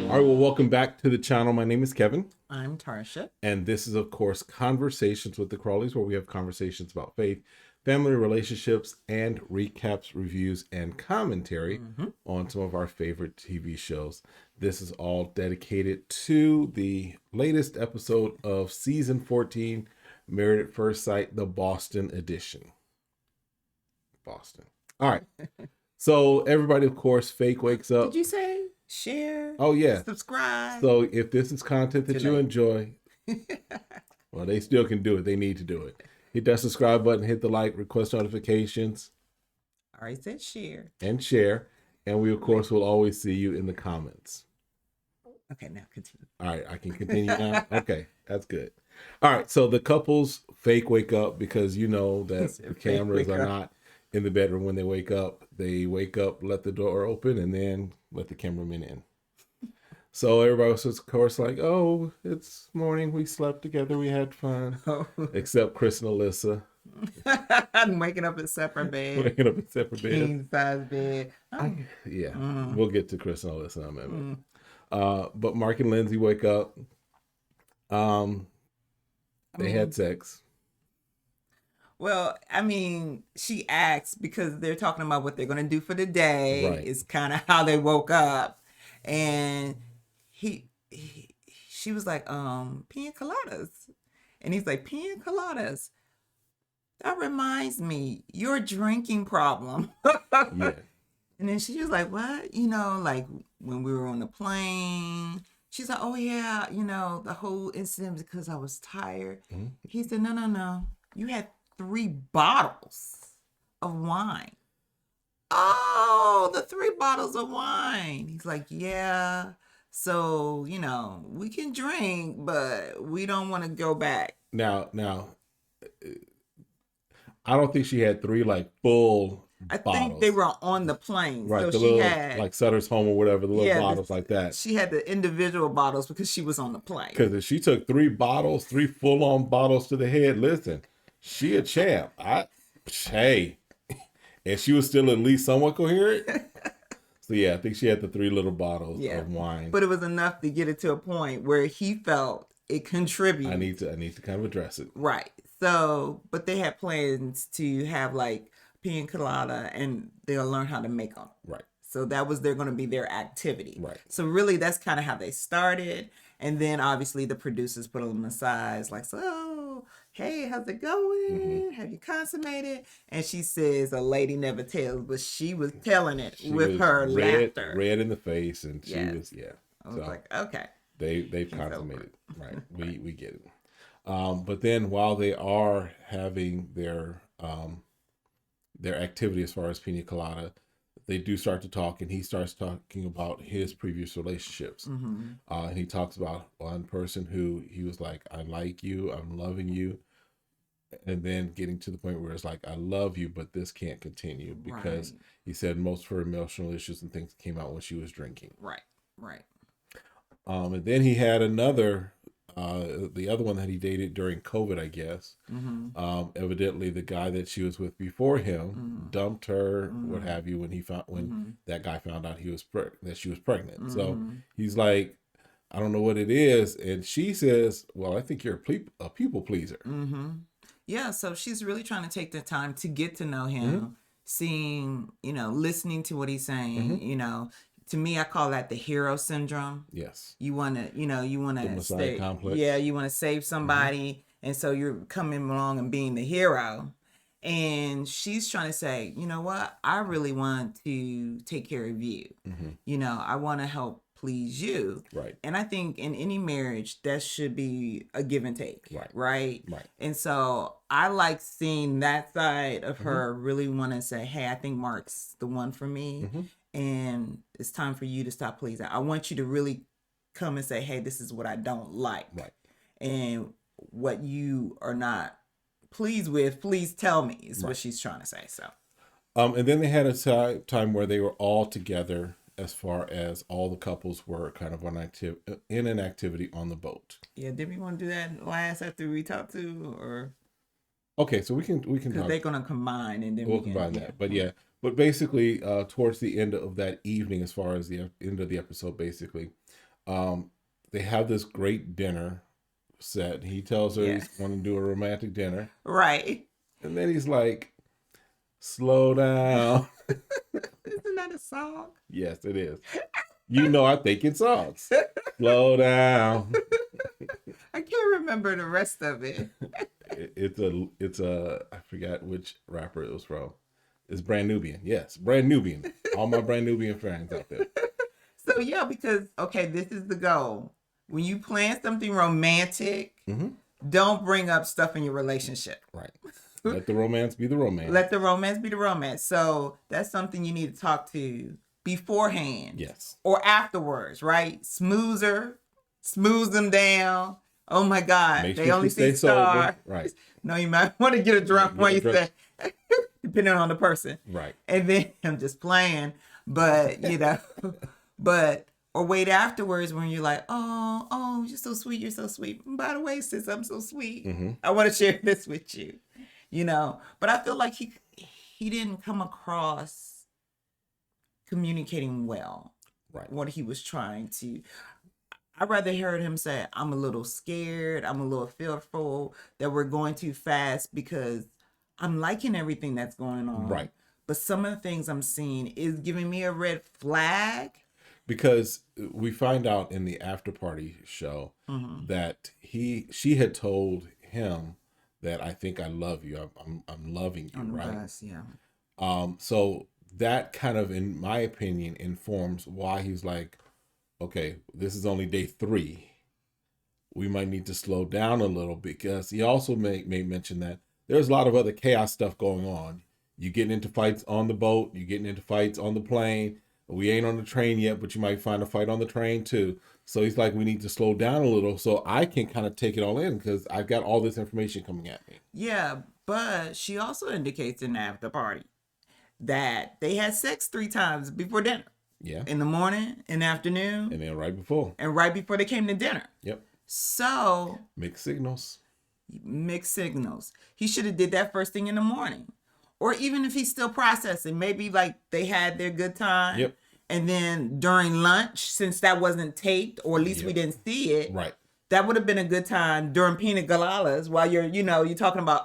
All right, well, welcome back to the channel. My name is Kevin. I'm Tarsha. And this is, of course, Conversations with the Crawleys, where we have conversations about faith, family relationships, and recaps, reviews, and commentary on some of our favorite TV shows. This is all dedicated to the latest episode of Season 14, Married at First Sight, the Boston edition. Boston. All right. So everybody, of course, fake wakes up. Did you say share? Oh, yeah. Subscribe. So if this is content that you enjoy, well, they still can do it. They need to do it. Hit that subscribe button, hit the like, request notifications. All right, said share. And share. And we, of course, will always see you in the comments. Okay, now continue. All right, I can continue now? Okay, that's good. All right, so the couples fake wake up because you know that the cameras are not in the bedroom when they wake up. They wake up, let the door open, and then let the cameraman in. So everybody was, of course, like, oh, it's morning. We slept together. We had fun. Except Chris and Alyssa. I'm waking up in separate bed. Waking up in separate beds. King size bed. We'll get to Chris and Alyssa in a minute. But Mark and Lindsay wake up. They had sex. Well, I mean, she asks because they're talking about what they're going to do for the day. Right. It's kind of how they woke up. And she was like, pina coladas. And he's like, pina coladas. That reminds me, your drinking problem. Yeah. And then she was like, what? You know, like when we were on the plane. She's like, oh, yeah, you know, the whole incident because I was tired. Mm-hmm. He said, no. You had 3 bottles of wine. Oh, the 3 bottles of wine. He's like, yeah. So, you know, we can drink, but we don't want to go back. Now, I don't think she had 3 like full bottles. I think they were on the plane. Right, so the she little, had like Sutter's Home or whatever, the little bottles like that. She had the individual bottles because she was on the plane. Because if she took 3 bottles, 3 full-on bottles to the head, listen, she a champ. Hey, and she was still at least somewhat coherent. So yeah, I think she had the 3 little bottles of wine. But it was enough to get it to a point where he felt it contributed. I need to kind of address it. Right. So, but they had plans to have like pina colada, and they'll learn how to make them. Right. So that was going to be their activity. Right. So really, that's kind of how they started. And then obviously the producers put them aside, like, so, hey, how's it going? Mm-hmm. Have you consummated? And she says, a lady never tells, but she was telling it with her laughter. Red in the face, and she was, I was like, okay. They've consummated. Right. We get it. But then while they are having their activity as far as pina colada, they do start to talk, and he starts talking about his previous relationships. Mm-hmm. And he talks about one person who he was like, I like you, I'm loving you. And then getting to the point where it's like, I love you, but this can't continue because he said most of her emotional issues and things came out when she was drinking. Right. And then he had another, the other one that he dated during COVID, I guess. Mm-hmm. Evidently, the guy that she was with before him dumped her, what have you, when that guy found out that she was pregnant. Mm-hmm. So he's like, I don't know what it is, and she says, "Well, I think you're a people pleaser." Mm-hmm. Yeah, so she's really trying to take the time to get to know him, seeing, listening to what he's saying, To me, I call that the hero syndrome. Yes. You want to, the Messiah complex. Yeah, you want to save somebody. And so you're coming along and being the hero. And she's trying to say, you know what? I really want to take care of you. Mm-hmm. I want to help please you. Right. And I think in any marriage, that should be a give and take. Right. And so I like seeing that side of her really want to say, hey, I think Mark's the one for me. Mm-hmm. And it's time for you to stop pleasing. I want you to really come and say, hey, this is what I don't like. Right. And what you are not pleased with, please tell me, is what she's trying to say. So, and then they had a time where they were all together as far as all the couples were kind of in an activity on the boat. Yeah, did we want to do that last after we talked to, or? Okay, so we can because they're gonna combine, and then we'll combine that. But basically, towards the end of that evening, as far as the end of the episode, basically, They have this great dinner set. He tells her he's going to do a romantic dinner. Right. And then he's like, slow down. Isn't that a song? Yes, it is. I think in songs. Slow down. I can't remember the rest of it. It's a I forgot which rapper it was from. It's Brand Nubian. Yes, Brand Nubian. All my Brand Nubian fans out there. So yeah, because this is the goal. When you plan something romantic, don't bring up stuff in your relationship. Right. Let the romance be the romance. Let the romance be the romance. So that's something you need to talk to beforehand. Yes. Or afterwards, right? Smooth them down. Oh my God. Make they sure only stay see star. Right. No, you might want to get a drunk while you say, depending on the person. Right. And then I'm just playing. But, or wait afterwards when you're like, oh, you're so sweet. You're so sweet. By the way, sis, I'm so sweet. I want to share this with you. But I feel like he didn't come across communicating well. Right. What he was trying to. I'd rather heard him say, I'm a little scared. I'm a little fearful that we're going too fast because I'm liking everything that's going on. Right. But some of the things I'm seeing is giving me a red flag. Because we find out in the after party show that she had told him that I think I love you. I'm loving you, right? Bus, yeah. So that kind of, in my opinion, informs why he's like, okay, this is only day 3. We might need to slow down a little, because he also may mention that there's a lot of other chaos stuff going on. You getting into fights on the boat, you getting into fights on the plane. We ain't on the train yet, but you might find a fight on the train too. So he's like, we need to slow down a little so I can kind of take it all in, because I've got all this information coming at me. Yeah, but she also indicates in the after party that they had sex 3 times before dinner. Yeah. In the morning, in the afternoon. And then right before. And right before they came to dinner. Yep. So. Mixed signals. He should have did that first thing in the morning. Or even if he's still processing, maybe like they had their good time. Yep. And then during lunch, since that wasn't taped, or at least we didn't see it. Right. That would have been a good time during pina coladas while you're talking about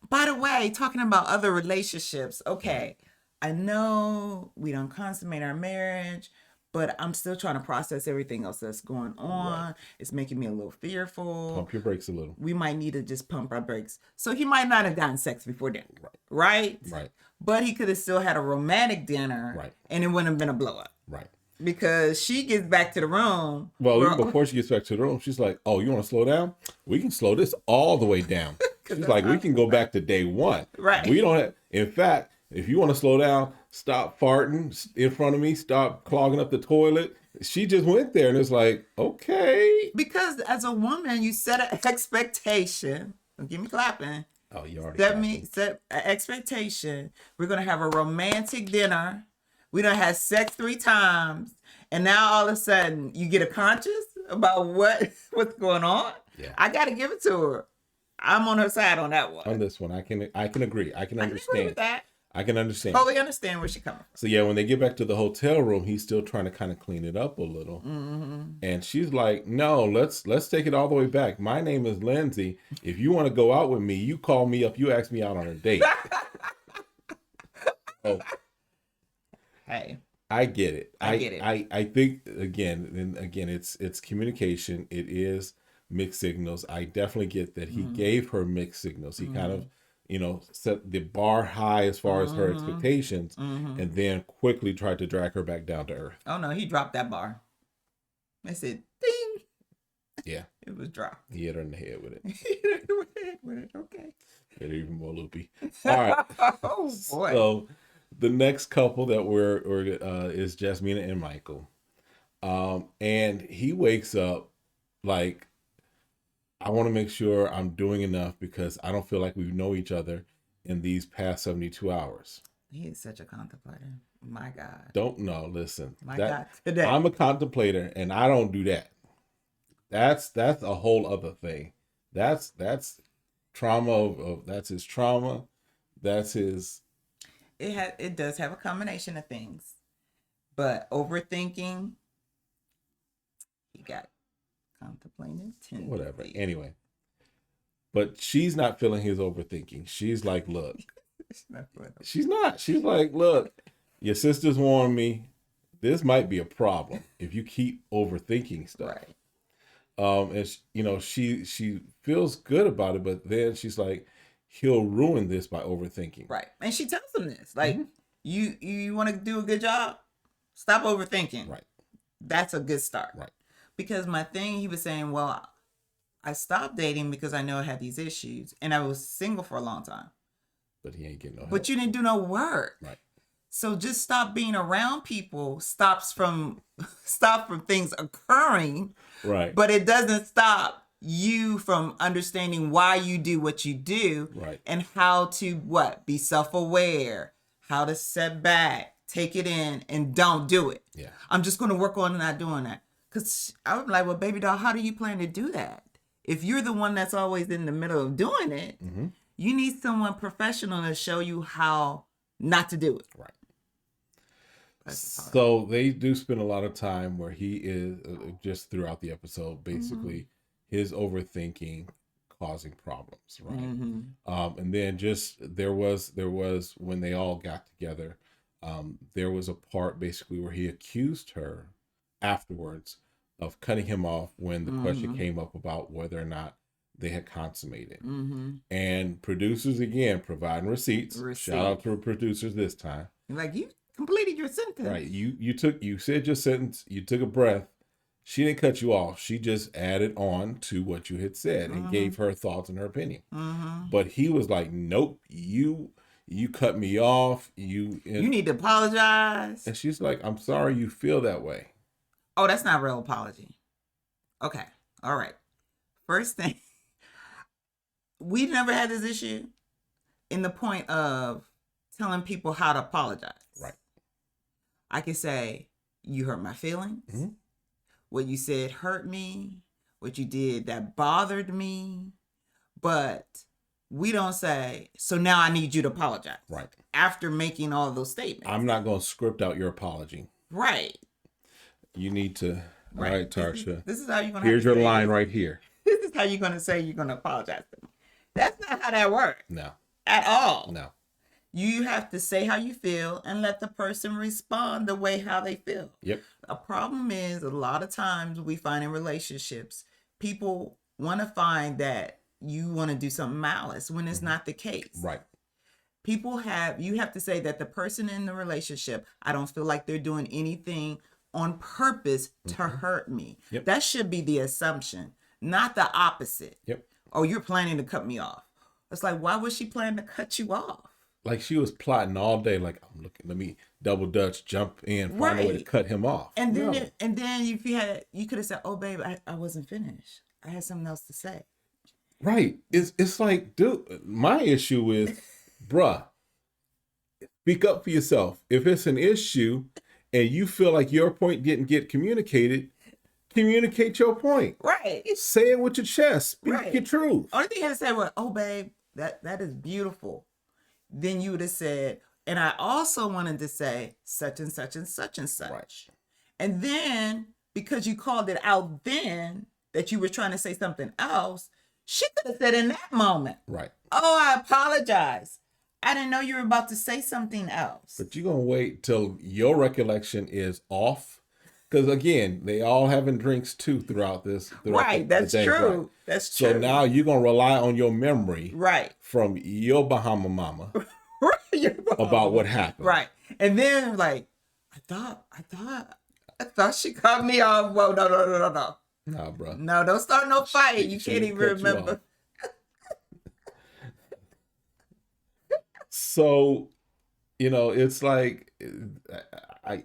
by the way, talking about other relationships. Okay. I know we don't consummate our marriage, but I'm still trying to process everything else that's going on. Right. It's making me a little fearful. Pump your brakes a little. We might need to just pump our brakes. So he might not have gotten sex before dinner. Right? Right. But he could have still had a romantic dinner. Right. And it wouldn't have been a blow up. Right. Because she gets back to the room. Well, even before she gets back to the room, she's like, oh, you want to slow down? We can slow this all the way down. She's like, we can go back to day 1. Right. We don't have, in fact, if you want to slow down, stop farting in front of me, stop clogging up the toilet. She just went there and it's like, okay. Because as a woman, you set an expectation. Don't give me clapping. Oh, you already set an expectation. We're going to have a romantic dinner. We done had sex 3 times. And now all of a sudden you get a conscious about what's going on. Yeah. I got to give it to her. I'm on her side on that one. On this one, I can agree. I can understand. Agree with that. I can understand. Totally understand where she's coming from. So yeah, when they get back to the hotel room, he's still trying to kind of clean it up a little. And she's like, no, let's take it all the way back. My name is Lindsay. If you want to go out with me, you call me up, you ask me out on a date. Oh. Hey. I get it. I get it. I think again, it's communication. It is mixed signals. I definitely get that he gave her mixed signals. He kind of, set the bar high as far as her expectations, and then quickly tried to drag her back down to earth. Oh no, he dropped that bar. I said, ding. Yeah. It was dropped. He hit her in the head with it. He hit her in the head with it. Okay. Made it even more loopy. All right. Oh boy. So the next couple that is Jasmina and Michael. And he wakes up like, I want to make sure I'm doing enough because I don't feel like we know each other in these past 72 hours. He is such a contemplator. My God. Don't know. Listen. My God. Today. I'm a contemplator and I don't do that. That's a whole other thing. That's trauma of that's his trauma. That's his. It does have a combination of things, but overthinking. Contemplating tendency. Whatever. Anyway. But she's not feeling his overthinking. She's like, look. She's not. She's like, look, your sister's warned me. This might be a problem if you keep overthinking stuff. Right. And she feels good about it, but then she's like, he'll ruin this by overthinking. Right. And she tells him this, like, you want to do a good job, stop overthinking. Right. That's a good start. Right. Because my thing, he was saying, well, I stopped dating because I know I had these issues, and I was single for a long time. But he ain't getting no help. But you didn't do no work. Right. So just stop being around people stop from things occurring. Right. But it doesn't stop you from understanding why you do what you do. Right. And how to be self-aware, how to set back, take it in, and don't do it. Yeah. I'm just going to work on not doing that. Because I'm like, well, baby doll, how do you plan to do that? If you're the one that's always in the middle of doing it, you need someone professional to show you how not to do it. Right. So they do spend a lot of time where he is just throughout the episode, basically his overthinking causing problems, right? And then just there was when they all got together, there was a part basically where he accused her afterwards of cutting him off when the question came up about whether or not they had consummated. And producers again providing receipts. Shout out to the producers this time. Like, you completed your sentence. Right. You said your sentence, you took a breath. She didn't cut you off. She just added on to what you had said and gave her thoughts and her opinion. But he was like, nope, you cut me off. You need to apologize. And she's like, I'm sorry you feel that way. Oh, that's not real apology. Okay. All right. First thing, we never had this issue in the point of telling people how to apologize. Right. I can say, you hurt my feelings. What you said hurt me. What you did that bothered me. But we don't say, so now I need you to apologize. Right. After making all those statements. I'm not going to script out your apology. Right. You need to. Right. All right, Tarsha. This is how you're going to. Here's your line right here. This is how you're going to say you're going to apologize to me. That's not how that works. No. At all. No. You have to say how you feel and let the person respond the way how they feel. Yep. A problem is a lot of times we find in relationships, people want to find that you want to do something malice when it's not the case. Right. You have to say that the person in the relationship, I don't feel like they're doing anything on purpose to hurt me. Yep. That should be the assumption, not the opposite. Yep. Oh, you're planning to cut me off. It's like, why was she planning to cut you off? Like she was plotting all day. Like, I'm looking. Let me double dutch, jump in, find a way to cut him off. And then, if you could have said, "Oh, babe, I wasn't finished. I had something else to say." Right. It's like, dude. My issue is, bruh. Speak up for yourself. If it's an issue, and you feel like your point didn't get communicated, communicate your point. Right. Say it with your chest. Speak your truth. Only thing you had to say was, "Oh, babe, that is beautiful." Then you would have said, and I also wanted to say such and such and such and such. Right. And then, because you called it out then, that you were trying to say something else, she could have said in that moment, right. Oh, I apologize. I didn't know you were about to say something else. But you're going to wait till your recollection is off. Because again, they all having drinks too throughout this. Right, that's true. Right? That's true. So now you're going to rely on your mememory. Right. From your Bahama mama. About what happened. Right. And then like, I thought she cut me off. Whoa, no. Nah, bro. No, don't start no fight. You can't even remember. So, it's like, I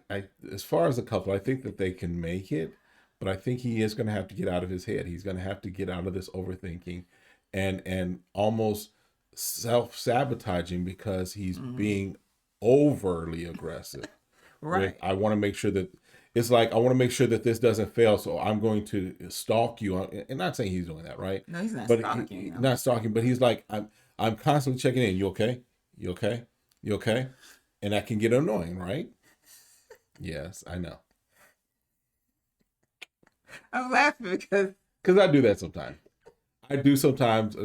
as far as a couple, I think that they can make it, but I think he is going to have to get out of his head. He's going to have to get out of this overthinking and almost self-sabotaging because he's being overly aggressive. Right. I want to make sure that it's like, I want to make sure that this doesn't fail. So I'm going to stalk you. And not saying he's doing that, right? No, he's not stalking. Not stalking, but he's like, I'm constantly checking in. You okay? You okay? You okay? And that can get annoying, right? Yes, I know. I'm laughing because Because I do that sometimes. I do sometimes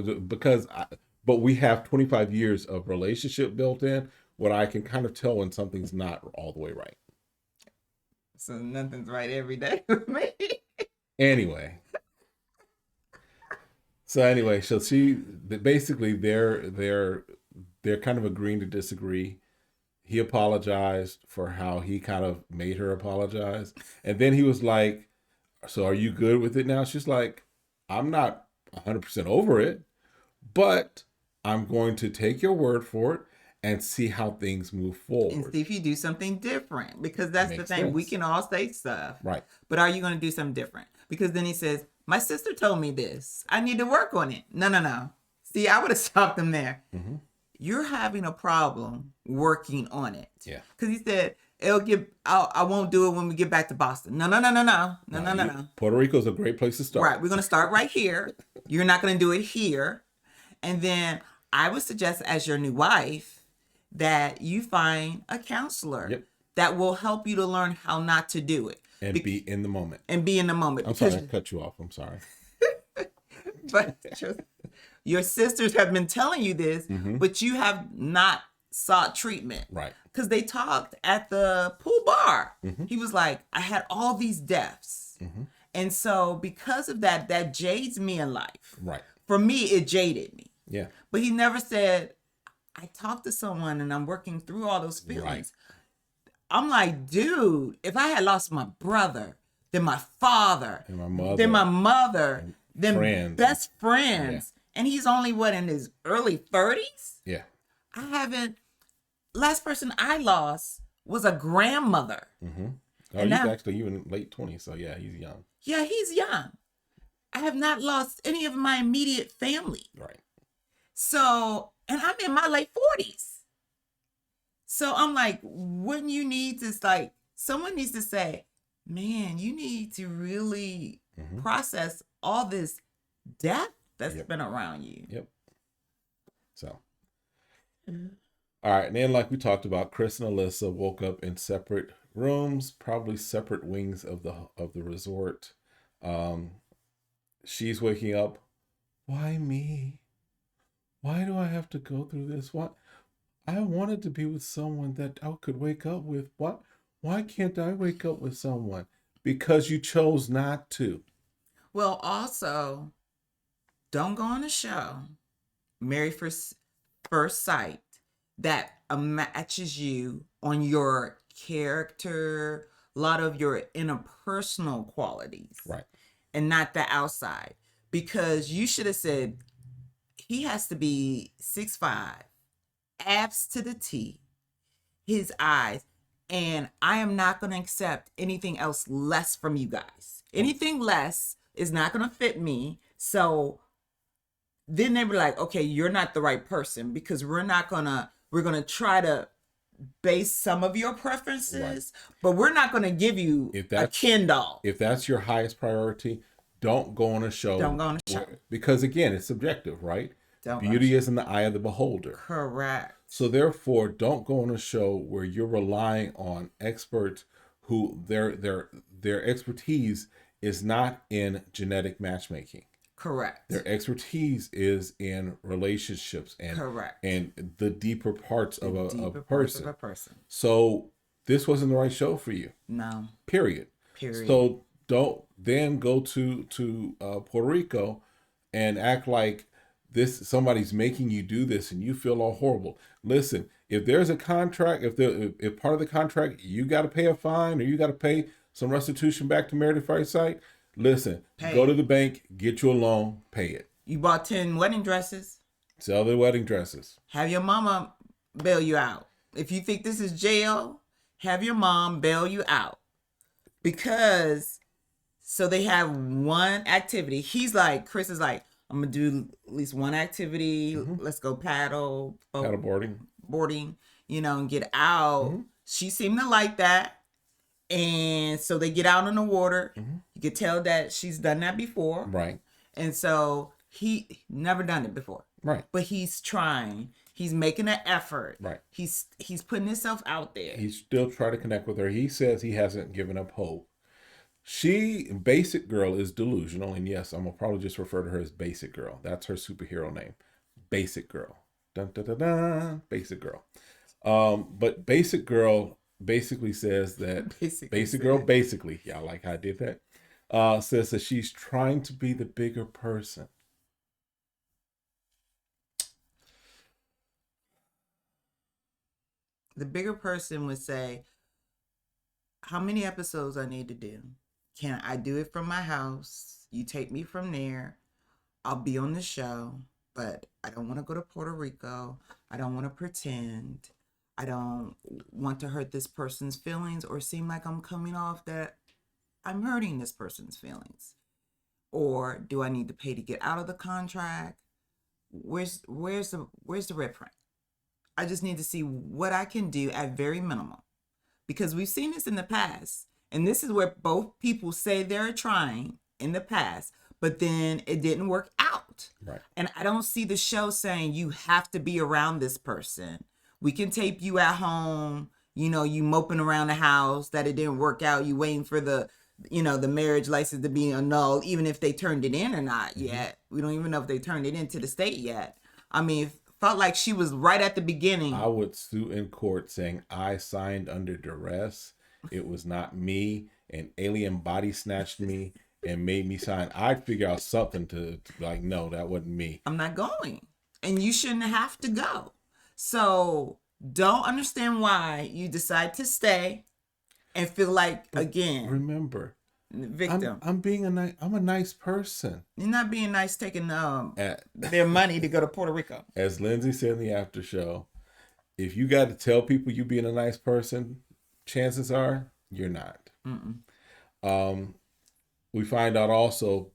but we have 25 years of relationship built in where I can kind of tell when something's not all the way right. So nothing's right every day with me. Anyway. So basically they're kind of agreeing to disagree. He apologized for how he kind of made her apologize. And then he was like, so are you good with it now? She's like, I'm not 100% over it, but I'm going to take your word for it and see how things move forward. And see if you do something different. Because that's the thing. Sense. We can all say stuff. Right. But are you going to do something different? Because then he says, my sister told me this. I need to work on it. No. See, I would have stopped him there. Mm-hmm. You're having a problem working on it. Yeah. Because he said, I won't do it when we get back to Boston. No. Puerto Rico's a great place to start. Right. We're going to start right here. You're not going to do it here. And then I would suggest, as your new wife, that you find a counselor that will help you to learn how not to do it. And be in the moment. And be in the moment. I'm sorry, I cut you off. I'm sorry. But your sisters have been telling you this, but you have not sought treatment. Right. Because they talked at the pool bar. Mm-hmm. He was like, I had all these deaths. Mm-hmm. And so because of that jades me in life. Right. For me, it jaded me. Yeah. But he never said, I talked to someone and I'm working through all those feelings. Right. I'm like, dude, if I had lost my brother, then my father, and my mother, then my mother, then friends. Best friends. Yeah. And he's only, in his early 30s? Yeah. Last person I lost was a grandmother. Mm-hmm. Oh, he's actually even late 20s, so yeah, he's young. Yeah, he's young. I have not lost any of my immediate family. Right. So, and I'm in my late 40s. So I'm like, wouldn't you need to, someone needs to say, man, you need to really process all this death that's been around you. Yep. So. All right. And then, like we talked about, Chris and Alyssa woke up in separate rooms, probably separate wings of the resort. She's waking up. Why me? Why do I have to go through this? What? I wanted to be with someone that I could wake up with. What? Why can't I wake up with someone? Because you chose not to. Well, also, don't go on a show, Married First Sight, that matches you on your character, a lot of your interpersonal qualities. Right. And not the outside. Because you should have said, he has to be 6'5", abs to the T, his eyes, and I am not going to accept anything else less from you guys. Anything less is not going to fit me. So then they were like, okay, you're not the right person, because we're going to try to base some of your preferences, but we're not going to give you a Ken doll. If that's your highest priority, don't go on a show. Don't go on a show. Because again, it's subjective, right? Beauty is in the eye of the beholder. Correct. So therefore, don't go on a show where you're relying on experts who their expertise is not in genetic matchmaking. Correct. Their expertise is in relationships and the deeper parts of a person. So this wasn't the right show for you. No. Period. So don't then go to Puerto Rico and act like somebody's making you do this and you feel all horrible. Listen, if there's a contract, if part of the contract you got to pay a fine or you got to pay some restitution back to Married at First Sight, listen, go to the bank, get you a loan, pay it. You bought 10 wedding dresses. Sell the wedding dresses. Have your mama bail you out. If you think this is jail, have your mom bail you out. Because, so they have one activity. Chris is like, I'm going to do at least one activity. Mm-hmm. Let's go paddle boarding, and get out. Mm-hmm. She seemed to like that. And so they get out on the water. Mm-hmm. You could tell that she's done that before. Right. And so he never done it before. Right. But he's trying. He's making an effort. Right. He's putting himself out there. He's still trying to connect with her. He says he hasn't given up hope. Basic Girl is delusional, and yes, I'm gonna probably just refer to her as Basic Girl. That's her superhero name, Basic Girl. Dun, dun, dun, dun, Basic Girl. But Basic Girl basically says that Basic Girl basically, yeah, like I did that. Says that she's trying to be the bigger person. The bigger person would say, how many episodes I need to do? Can I do it from my house? You take me from there. I'll be on the show, but I don't want to go to Puerto Rico. I don't want to pretend. I don't want to hurt this person's feelings or seem like I'm coming off that I'm hurting this person's feelings. Or do I need to pay to get out of the contract? Where's the red print? I just need to see what I can do at very minimum. Because we've seen this in the past. And this is where both people say they're trying in the past, but then it didn't work out. Right. And I don't see the show saying you have to be around this person. We can tape you at home, you moping around the house, that it didn't work out. You waiting for the marriage license to be annulled, even if they turned it in or not yet. We don't even know if they turned it into the state yet. I mean, felt like she was right at the beginning. I would sue in court saying I signed under duress. It was not me. An alien body snatched me and made me sign. I'd figure out something to like, no, that wasn't me. I'm not going. And you shouldn't have to go. So don't understand why you decide to stay and feel like, again, remember, victim. I'm a nice person. You're not being nice taking their money to go to Puerto Rico. As Lindsay said in the after show, if you got to tell people you being a nice person, chances are you're not. We find out also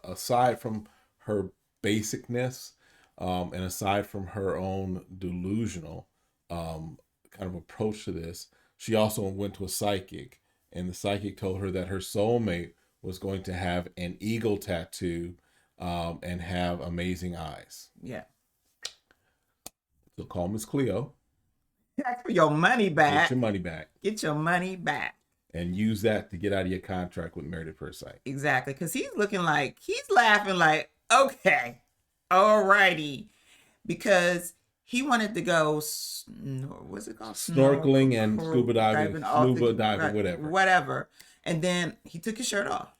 aside from her basicness, and aside from her own delusional kind of approach to this, she also went to a psychic, and the psychic told her that her soulmate was going to have an eagle tattoo and have amazing eyes. Yeah. So call Miss Cleo. Ask for your money back. Get your money back. Get your money back. And use that to get out of your contract with Married at First Sight. Exactly. Because he's laughing like, okay, alrighty. Because he wanted to go, what's it called? Snorkeling and scuba diving, whatever. Whatever. And then he took his shirt off.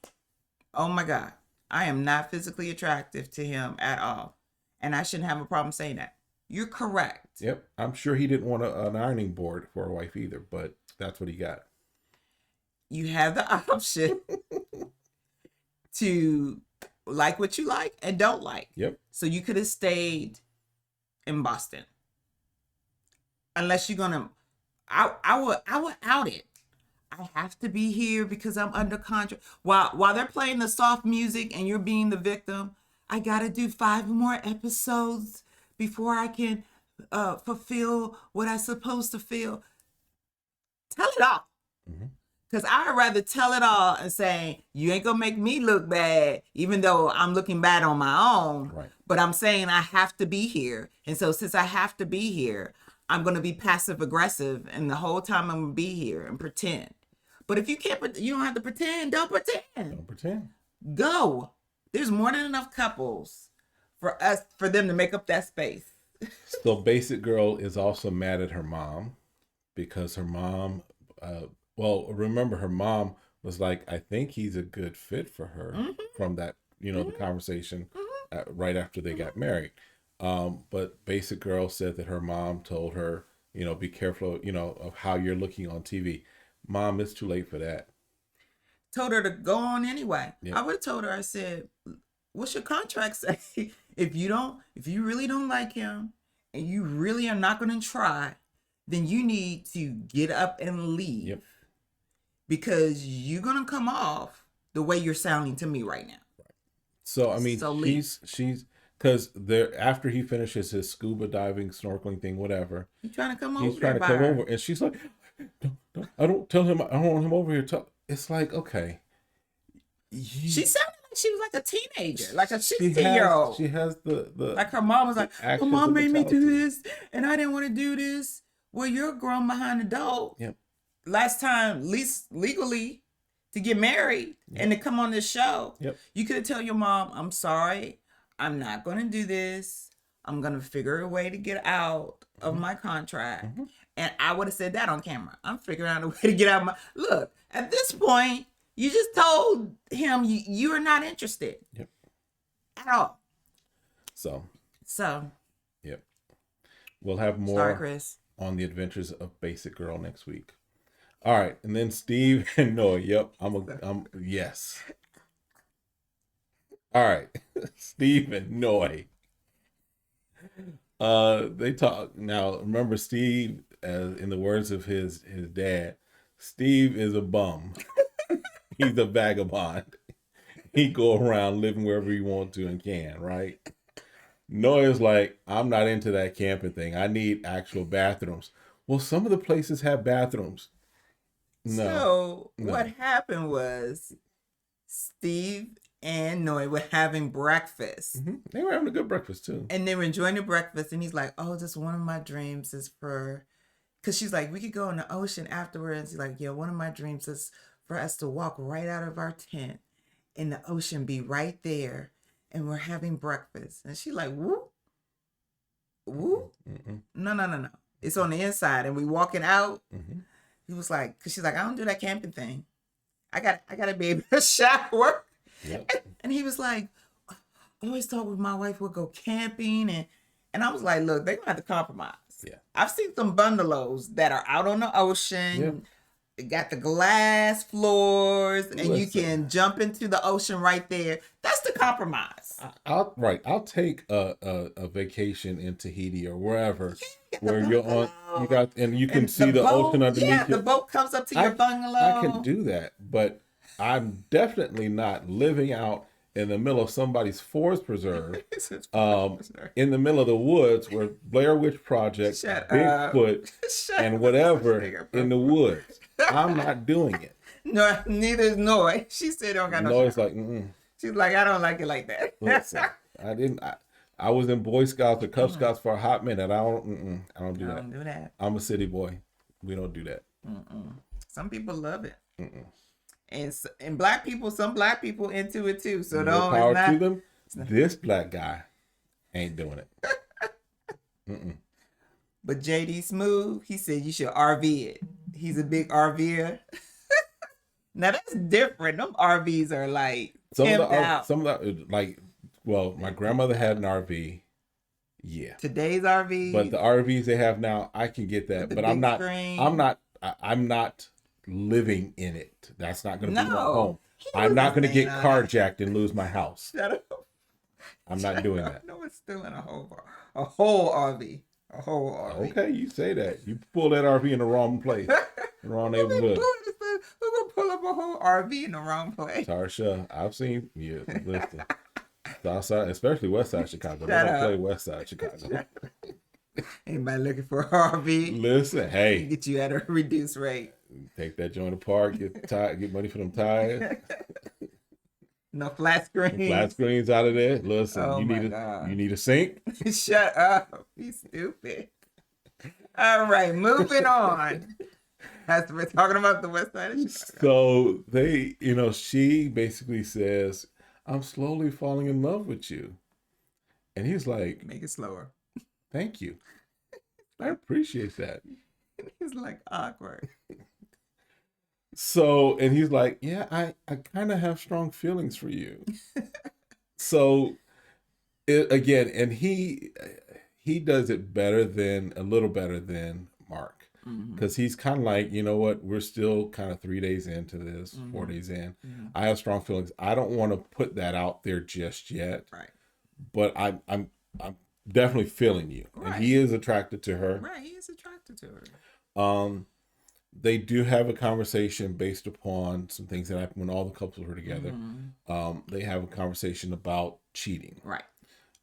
Oh my God. I am not physically attractive to him at all. And I shouldn't have a problem saying that. You're correct. Yep. I'm sure he didn't want an ironing board for a wife either, but that's what he got. You have the option to like what you like and don't like. Yep. So you could have stayed in Boston. Unless you're gonna, I would out it. I have to be here because I'm under contract. While they're playing the soft music and you're being the victim, I gotta do 5 more episodes before I can fulfill what I'm supposed to feel. Tell it all. Because I'd rather tell it all and say, you ain't gonna make me look bad, even though I'm looking bad on my own. Right. But I'm saying I have to be here. And so since I have to be here, I'm gonna be passive aggressive, and the whole time I'm gonna be here and pretend. But if you can't, you don't have to pretend. Don't pretend. Don't pretend. Go. There's more than enough couples for them to make up that space. So Basic Girl is also mad at her mom because her mom, remember her mom was like, I think he's a good fit for her from that, the conversation right after they got married. But Basic Girl said that her mom told her, be careful, of how you're looking on TV. Mom, it's too late for that. Told her to go on anyway. Yep. I would have told her, I said, what's your contract say? If you really don't like him and you really are not going to try, then you need to get up and leave. Yep. Because you're going to come off the way you're sounding to me right now. So, I mean, she's because after he finishes his scuba diving, snorkeling thing, whatever. He's trying to come over. He's trying to come over. And she's like, don't want him over here. It's like, okay. She sounded like she was like a teenager, like a 16-year-old. She has the like her mom was like, my mom made me do this, and I didn't want to do this. Well, you're grown behind adult. Yep. Last time, legally, to get married and to come on this show. Yep. You could tell your mom, I'm sorry, I'm not going to do this. I'm going to figure a way to get out of my contract. And I would have said that on camera. I'm figuring out a way to get out of my... Look, at this point, you just told him you are not interested. Yep. At all. So. Yep. We'll have more Sorry, Chris. on the adventures of Basic Girl next week. All right. And then Steve and Noah. Yep. Yes. All right. Steve and Noah. They talk now. Remember, Steve, in the words of his dad, Steve is a bum. He's a vagabond. He go around living wherever he want to and can, right? Noah's like, I'm not into that camping thing. I need actual bathrooms. Well, some of the places have bathrooms. No. What happened was Steve and Noe were having breakfast. They were having a good breakfast too. And they were enjoying the breakfast. And he's like, oh, just one of my dreams is for... Because she's like, we could go in the ocean afterwards. He's like, yeah, one of my dreams is for us to walk right out of our tent and the ocean be right there. And we're having breakfast. And she's like, whoop. Whoop. No. It's on the inside. And we walking out. He was like, because she's like, I don't do that camping thing. I got to be able to shower. Yep. And he was like, I always thought my wife would go camping. And I was like, look, they're going to have to compromise. Yeah. I've seen some bungalows that are out on the ocean. Yep. Got the glass floors, and you can jump into the ocean right there. That's the compromise. I'll take a vacation in Tahiti or wherever where you're on. You got and you can see the ocean underneath. Yeah, the boat comes up to your bungalow. I can do that, but I'm definitely not living out in the middle of somebody's forest preserve, in the middle of the woods where Blair Witch Project, Bigfoot, and whatever in the woods. I'm not doing it. No, neither is Noe. She said don't got no. Noe's like, she's like, I don't like it like that. Listen, I was in Boy Scouts or Cub Scouts for a hot minute. I don't do that. Don't do that. I'm a city boy. We don't do that. Some people love it. And some black people into it too. So no power to them. This black guy ain't doing it. But JD Smooth, he said you should RV it. He's a big RVer. Now that's different. Them RVs are like some of the like. Well, my grandmother had an RV. Yeah. Today's RV. But the RVs they have now, I can get that. But I'm not living in it. That's not going to be my home. I'm not going to get carjacked and lose my house. Shut up. I'm not doing that. No, it's still in a whole RV. A whole RV. Okay, you say that. You pull that RV in the wrong place. The wrong neighborhood. Who gonna pull up a whole RV in the wrong place? Tarsha, I've seen you. Listen. Southside, especially West Side Chicago. They don't play West Side Chicago. Anybody looking for an RV? Listen, hey. Get you at a reduced rate. Take that joint apart, get money for them tires. No flat screens. Flat screens out of there. Listen, you need a sink. Shut up. You stupid. All right, moving on. As we're talking about the West Side of Chicago. So she basically says, I'm slowly falling in love with you. And he's like, make it slower. Thank you. I appreciate that. He's like awkward. So, and he's like, yeah, I kind of have strong feelings for you. So, and he does it a little better than Mark. Because he's kind of like, you know what, we're still kind of 3 days into this, 4 days in. I have strong feelings. I don't want to put that out there just yet. Right. But I'm definitely feeling you. Right. And he is attracted to her. Right, he is attracted to her. They do have a conversation based upon some things that happened when all the couples were together. They have a conversation about cheating. Right.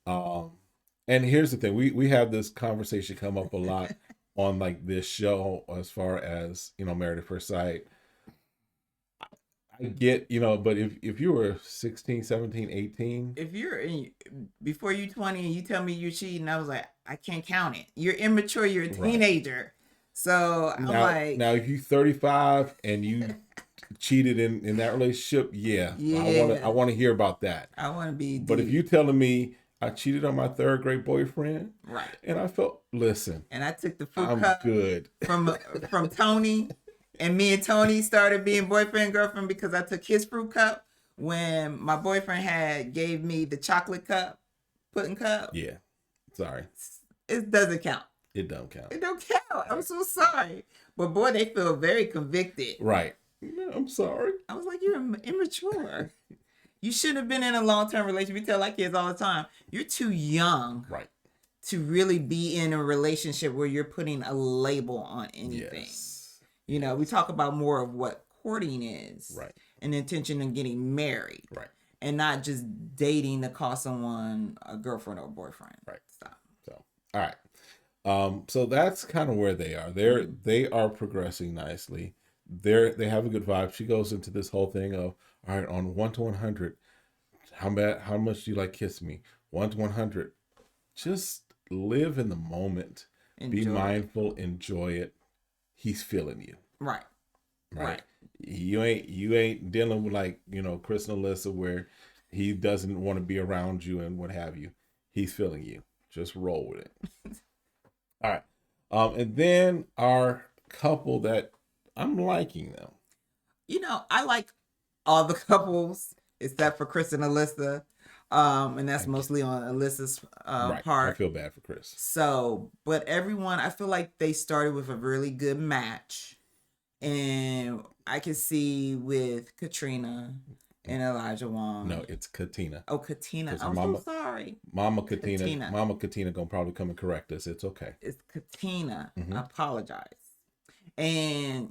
And here's the thing. We have this conversation come up a lot on like this show as far as, Married at First Sight. I get, but if you were 16, 17, 18. If you're before you 20 and you tell me you're cheating, I was like, I can't count it. You're immature. You're a teenager. Right. So I'm now if you're 35 and you cheated in that relationship, yeah. Yeah. I want to hear about that. I want to be But if deep. you telling me I cheated on my third grade boyfriend, Right. and I felt, listen, And I took the fruit I'm cup good. from Tony, and me and Tony started being boyfriend girlfriend because I took his fruit cup when my boyfriend had gave me the chocolate cup, pudding cup. Yeah, sorry, It doesn't count. it don't count. It don't count. I'm so sorry. But boy, they feel very convicted. Right. No, I'm sorry. I was like, you're immature. You shouldn't have been in a long-term relationship. We tell our kids all the time, you're too young Right. to really be in a relationship where you're putting a label on anything. Yes. You know, we talk about more of what courting is. Right. An intention of getting married. Right. And not just dating to call someone a girlfriend or boyfriend. Right. So all right. So that's kind of where they are. They are progressing nicely. They have a good vibe. She goes into this whole thing of, all right, on 1 to 100, how much do you like kiss me? 1 to 100. Just live in the moment. Be mindful, enjoy it. He's feeling you. Right. You ain't dealing with like, Chris and Alyssa where he doesn't want to be around you and what have you. He's feeling you. Just roll with it. All right. And then our couple that I'm liking them. I like all the couples except for Chris and Alyssa. And that's mostly on Alyssa's right. part. I feel bad for Chris. So, but everyone, I feel like they started with a really good match. And I can see with Katrina and Elijah Wong. No, it's Katina. Oh, Katina. I'm so sorry. Mama Katina gonna probably come and correct us. It's okay. It's Katina. Mm-hmm. I apologize. And,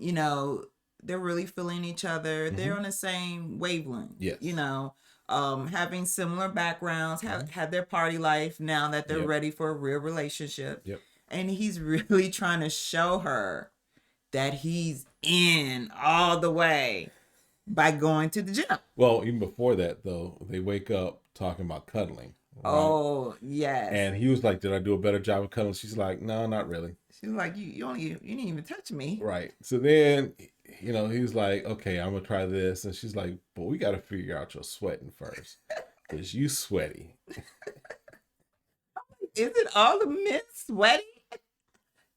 they're really feeling each other. Mm-hmm. They're on the same wavelength. Yes. Having similar backgrounds, have their party life now that they're ready for a real relationship. Yep. And he's really trying to show her that he's in all the way by going to the gym. Well, even before that, though, they wake up talking about cuddling. Right? Oh, yes. And he was like, did I do a better job of cuddling? She's like, no, not really. She's like, you didn't even touch me. Right. So then, he was like, okay, I'm going to try this. And she's like, but we got to figure out your sweating first. Because you sweaty. Is it all the men sweaty?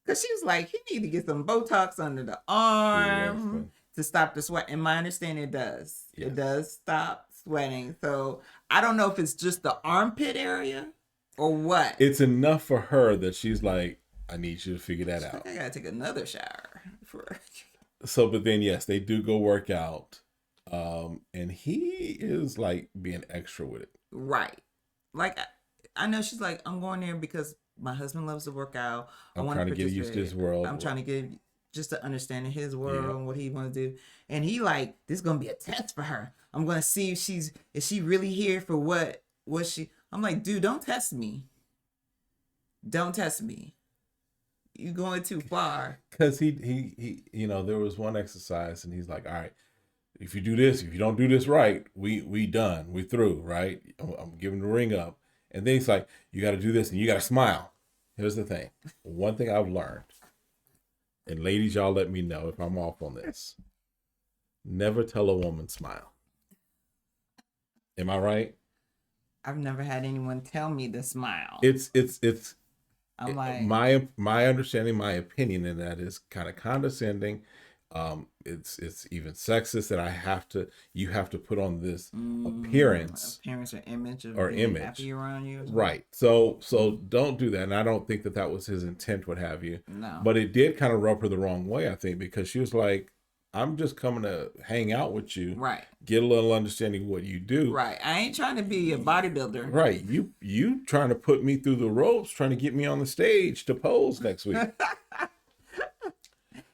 Because she was like, he need to get some Botox under the arm to stop the sweat. And my understanding, it does. Yes. It does stop sweating. So I don't know if it's just the armpit area or what. It's enough for her that she's like, I need you to figure that out. I got to take another shower. So, but then, yes, they do go work out. And he is like being extra with it. Right. Like, I know she's like, I'm going there because my husband loves to work out. I'm trying to get used to his world. I'm trying to get just to understand his world and what he want to do. And he like, this is going to be a test for her. I'm going to see if she really here for what she, I'm like, dude, don't test me. Don't test me. You going too far. Because he there was one exercise and he's like, all right, if you don't do this right, we done, we through, right? I'm giving the ring up. And then he's like, you got to do this and you got to smile. Here's the thing. One thing I've learned, and ladies, y'all let me know if I'm off on this. Never tell a woman smile. Am I right? I've never had anyone tell me to smile. I'm like, my understanding, my opinion in that is kind of condescending. It's even sexist that you have to put on this appearance or image of happy around you. Right. So don't do that. And I don't think that was his intent, what have you. No. But it did kind of rub her the wrong way, I think, because she was like, I'm just coming to hang out with you. Right. Get a little understanding of what you do. Right. I ain't trying to be a bodybuilder. Right. You trying to put me through the ropes, trying to get me on the stage to pose next week.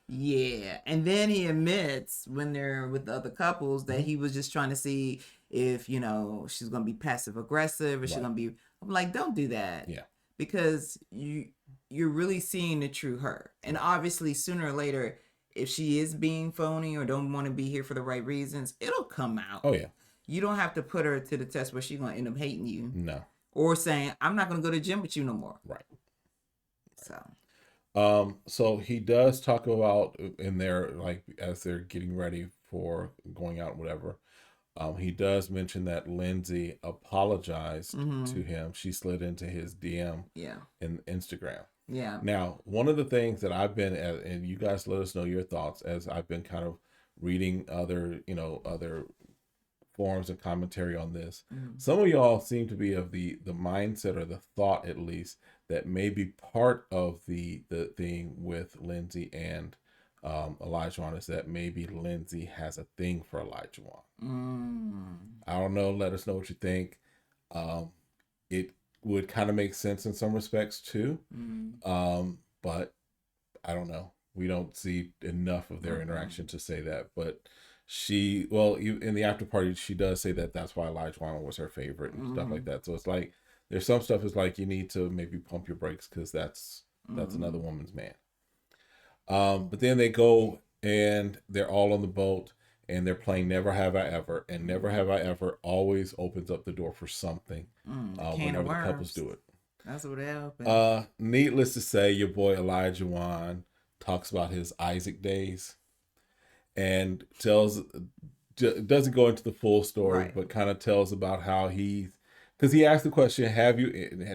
Yeah. And then he admits when they're with the other couples that he was just trying to see if, she's going to be passive aggressive or she's going to be, I'm like, don't do that. Yeah. Because you're really seeing the true her. And obviously sooner or later, if she is being phony or don't want to be here for the right reasons, it'll come out. Oh, yeah. You don't have to put her to the test where she's going to end up hating you. No. Or saying, I'm not going to go to the gym with you no more. Right. So he does talk about in there, like, as they're getting ready for going out, whatever. He does mention that Lindsay apologized to him. She slid into his DM in Instagram. Yeah. Now, one of the things that I've been at, and you guys let us know your thoughts as I've been kind of reading other forums and commentary on this. Some of y'all seem to be of the mindset, or the thought at least, that maybe part of the thing with Lindsay and Elijah is that maybe Lindsay has a thing for Elijah. I don't know. Let us know what you think. It would kind of make sense in some respects too. But I don't know. We don't see enough of their interaction to say that. But in the after party, she does say that that's why Elijah was her favorite and stuff like that. So it's like, there's some stuff is like, you need to maybe pump your brakes because that's another woman's man. But then they go and they're all on the boat and they're playing Never Have I Ever, and Never Have I Ever always opens up the door for something whenever the couples do it. That's what they open. Needless to say, your boy Elijah Wan talks about his Isaac days and doesn't go into the full story, but kind of tells about how because he asked the question,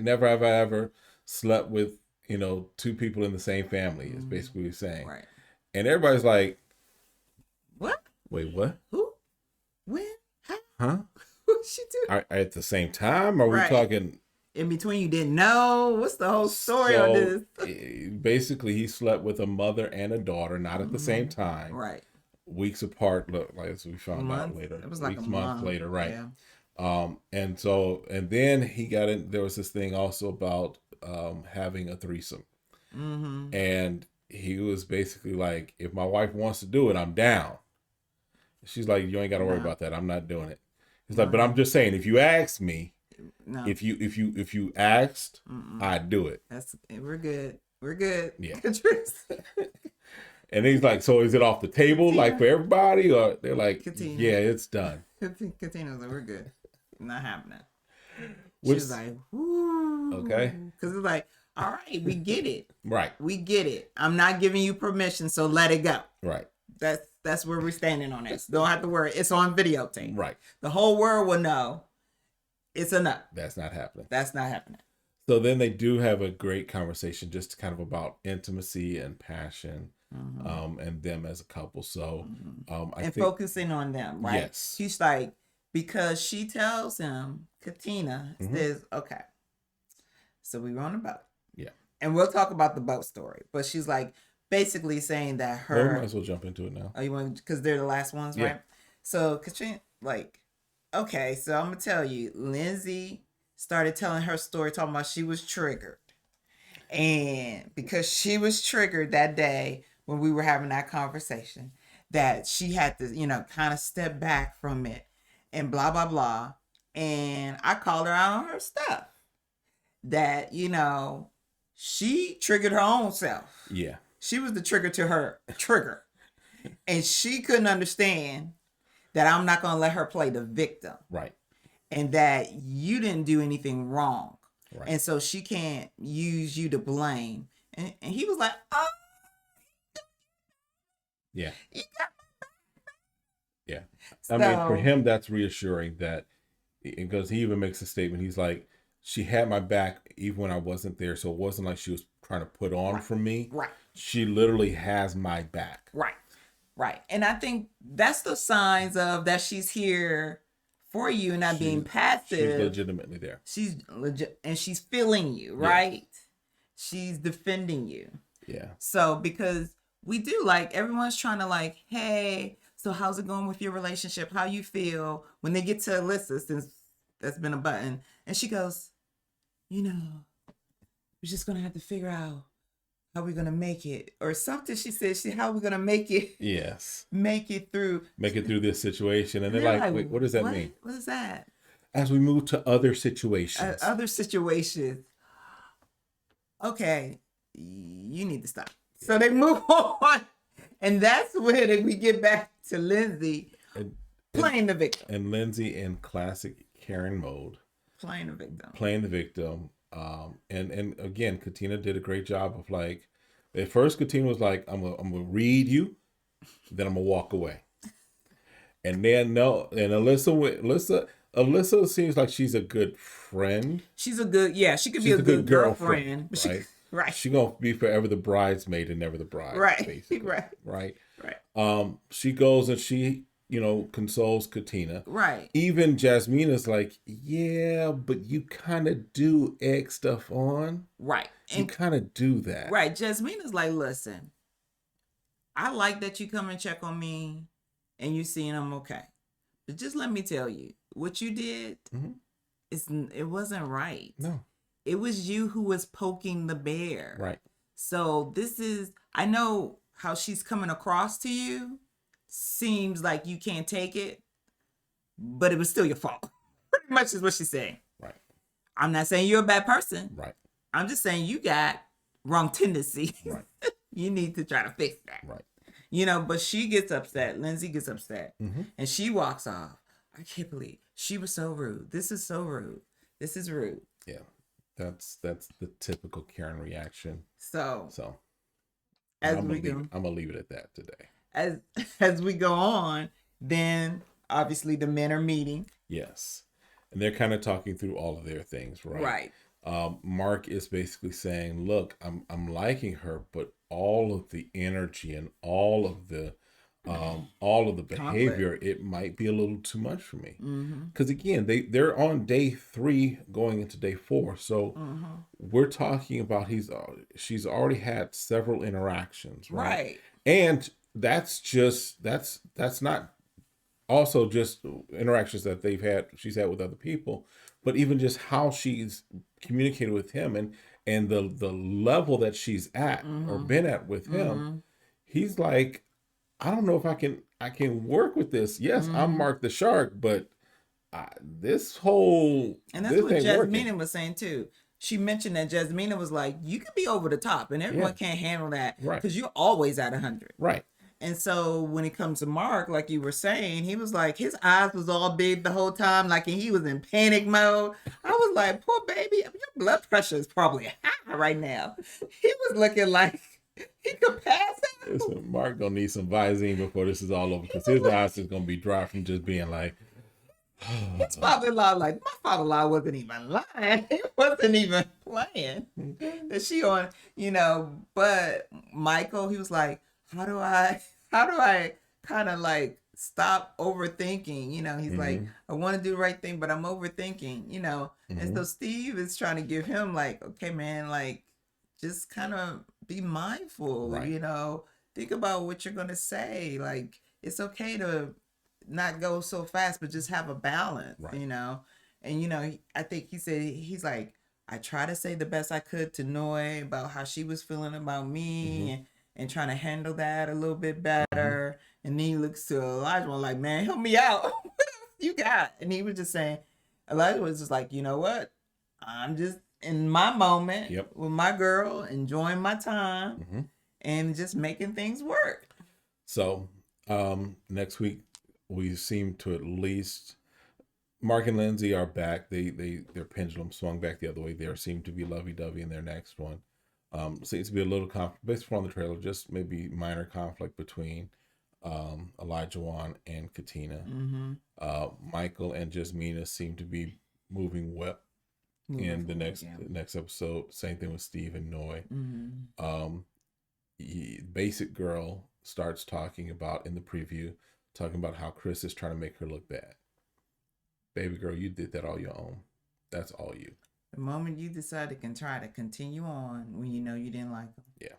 never have I ever slept with, two people in the same family, is basically what he's saying. Right. And everybody's like, what? Wait, what? Who? When? How? Huh? What's she doing? At the same time? Are we talking... In between, you didn't know? What's the whole story on this? Basically, he slept with a mother and a daughter, not at the same time. Right. Weeks apart, as we found out later. It was like a month later, right? Yeah. And then he got in. There was this thing also about having a threesome, and he was basically like, "If my wife wants to do it, I'm down." She's like, "You ain't got to worry about that. I'm not doing it." He's like, "But I'm just saying, if you ask me, if you asked, I'd do it." We're good. We're good. Yeah. And he's like, "So is it off the table, like for everybody?" Or they're like, Katina. "Yeah, it's done." Katina's like, "We're good. Not happening." Which, she's like, "Whoo." Okay. Because it's like, all right, we get it. Right. We get it. I'm not giving you permission, so let it go. Right. That's where we're standing on this. Don't have to worry. It's on videotape. Right. The whole world will know it's enough. That's not happening. That's not happening. So then they do have a great conversation just kind of about intimacy and passion, and them as a couple. So I think focusing on them, right? Yes. She's like, because she tells him, Katina says, okay, so we were on a boat. Yeah. And we'll talk about the boat story. But she's like basically saying that we might as well jump into it now. Oh, you want, because they're the last ones, right? So Katrina, like, okay, so I'm gonna tell you, Lindsay started telling her story, talking about she was triggered. And because she was triggered that day when we were having that conversation, that she had to, kind of step back from it and blah, blah, blah. And I called her out on her stuff. That, she triggered her own self. Yeah. She was the trigger to her trigger. And she couldn't understand that I'm not going to let her play the victim. Right. And that you didn't do anything wrong. Right. And so she can't use you to blame. And he was like, oh. Yeah. You got yeah. I mean, for him, that's reassuring that, because he even makes a statement. He's like, she had my back even when I wasn't there. So it wasn't like she was trying to put on for me. Right. She literally has my back. Right. Right. And I think that's the signs of that she's here for you, not being passive. She's legitimately there. She's legit, and she's feeling you, right? Yeah. She's defending you. Yeah. So because we do, like, everyone's trying to, like, hey, so how's it going with your relationship? How you feel? When they get to Alyssa, since that's been a button, and she goes, we're just gonna have to figure out how we're gonna make it, or something. She said, how are we gonna make it? Yes. Make it through this situation. And they're like, wait, what does that mean? What is that? As we move to other situations. Okay, you need to stop. So they move on. And that's when we get back to Lindsay playing the victim. And Lindsay in classic Karen mode. Playing the victim. And again, Katina did a great job of, like, at first Katina was like, I'm gonna read you, then I'm gonna walk away. And then no, and Alyssa seems like she's a good friend. She's a good, she could be She's a good girlfriend. But right? right. She gonna be forever the bridesmaid and never the bride, Right. basically. Right. She goes and she, consoles Katina. Right. Even Jasmina's like, yeah, but you kind of do egg stuff on. Right. You kind of do that. Right. Jasmina's like, listen, I like that you come and check on me and you seeing I'm okay. But just let me tell you, what you did, it wasn't right. No. It was you who was poking the bear. Right. So I know how she's coming across to you. Seems like you can't take it, but it was still your fault. Pretty much is what she's saying. Right. I'm not saying you're a bad person. Right. I'm just saying you got wrong tendencies. Right. You need to try to fix that. Right. But she gets upset. Lindsay gets upset. And she walks off. I can't believe she was so rude. This is so rude. This is rude. Yeah. That's the typical Karen reaction. So I'm gonna leave it at that today. As we go on, then obviously the men are meeting. Yes. And they're kind of talking through all of their things, right? Right. Mark is basically saying, look, I'm liking her, but all of the energy and all of the behavior, Conflict. it might be a little too much for me. Because again, they're on day 3 going into day 4. So we're talking about she's already had several interactions, right? And that's not also just interactions that she's had with other people, but even just how she's communicated with him and the level that she's at or been at with him. He's like, I don't know if I can work with this. Yes, I'm Mark the Shark, but this whole and that's what Jasmina was saying too. She mentioned that Jasmina was like, you can be over the top and everyone can't handle that because you're always at 100. Right. And so when it comes to Mark, like you were saying, he was like, his eyes was all big the whole time, like he was in panic mode. I was like, poor baby, your blood pressure is probably high right now. He was looking like he could pass out. Listen, Mark gonna need some Visine before this is all over because his eyes is gonna be dry from just being like. His father-in-law, like, my father-in-law wasn't even lying. He wasn't even playing. That she on, but Michael, he was like, how do I kind of like stop overthinking? He's like, I want to do the right thing, but I'm overthinking, And so Steve is trying to give him like, okay, man, like, just kind of be mindful, right. Think about what you're going to say. Like, it's okay to not go so fast, but just have a balance, right. And, I think he said, he's like, I try to say the best I could to Noi about how she was feeling about me and trying to handle that a little bit better. And then he looks to Elijah like, man, help me out. What else you got? And he was just saying, Elijah was just like, you know what? I'm just in my moment with my girl, enjoying my time and just making things work. So next week, we seem to at least Mark and Lindsay are back. Their pendulum swung back the other way. They seem to be lovey-dovey in their next one. Seems to be a little conflict based from the trailer, just maybe minor conflict between Elijah Wan and Katina. Michael and Jasmina seem to be moving well in the next episode. Same thing with Steve and Noi. Basic Girl starts talking about in the preview. Talking about how Chris is trying to make her look bad. Baby girl, you did that all your own. That's all you. The moment you decide to try to continue on when you know you didn't like them. Yeah.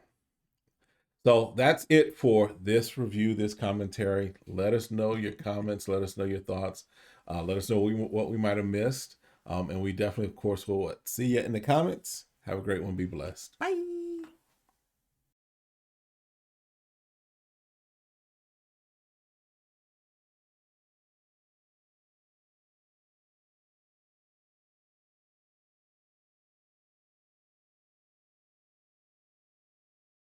So that's it for this review, this commentary. Let us know your comments. Let us know your thoughts. Let us know what we might have missed. And we definitely, of course, will see you in the comments. Have a great one. Be blessed. Bye.